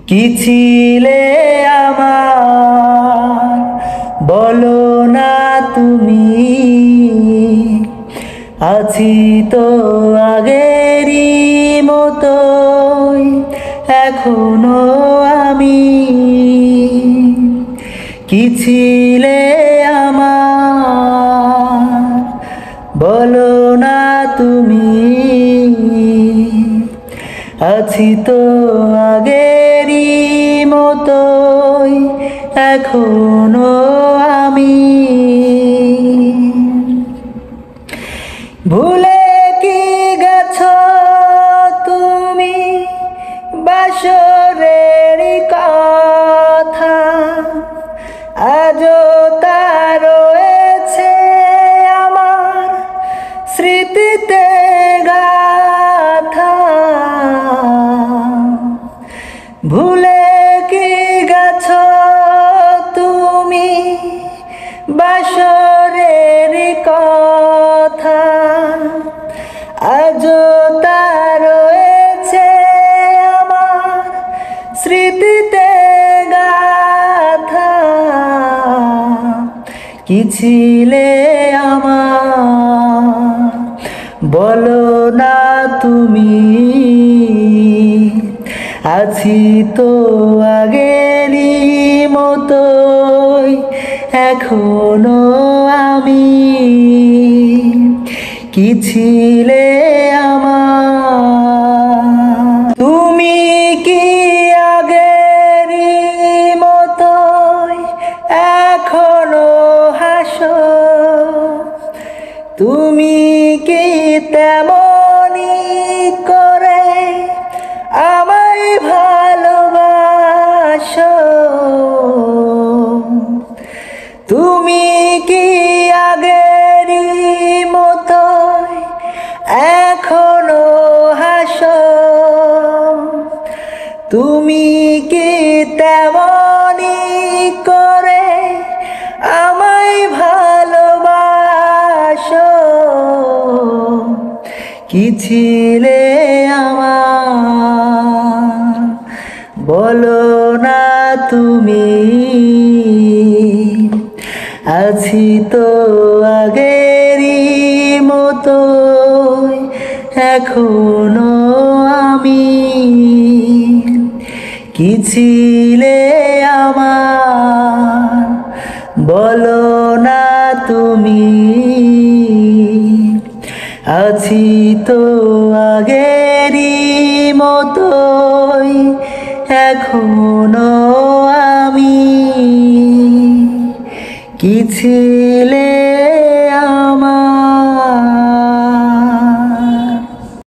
কি ছিলে আমার বলো না তুমি, আছি তো আগেরই মতোই এখনো আমি। কি ছিলে আমার বলো না তুমি, আছি তো আগেরই মতোই এখনো আমি। ভুলে কি গেছো তুমি বাসরের কথা, আজও তা রয়েছে আমার স্মৃতিতে গাথা। ভুলে কি গেছো তুমি বাসরের কথা, আজও তা রয়েছে আমার স্মৃতিতে গাথা। কি ছিলে আমার বলো না তুমি, আছি তো আগেরই মতোই এখনো আমি। কি ছিলে আমার তুমি কি আগেরই মতোই এখনো হাসো, তুমি কি তেমনি করে আমায় ভালোবাসো, তুমি কি আগেরই মতোই এখনো হাসো, তুমি কি তেমনি করে আমায় ভালোবাসো। কি ছিলে আমার বলো না তুমি, আছি তো আগেরই মতোই এখনো আমি। কি ছিলে আমার বলো না তুমি, আছি তো আগেরই মতোই এখনো আমি। কি ছিলে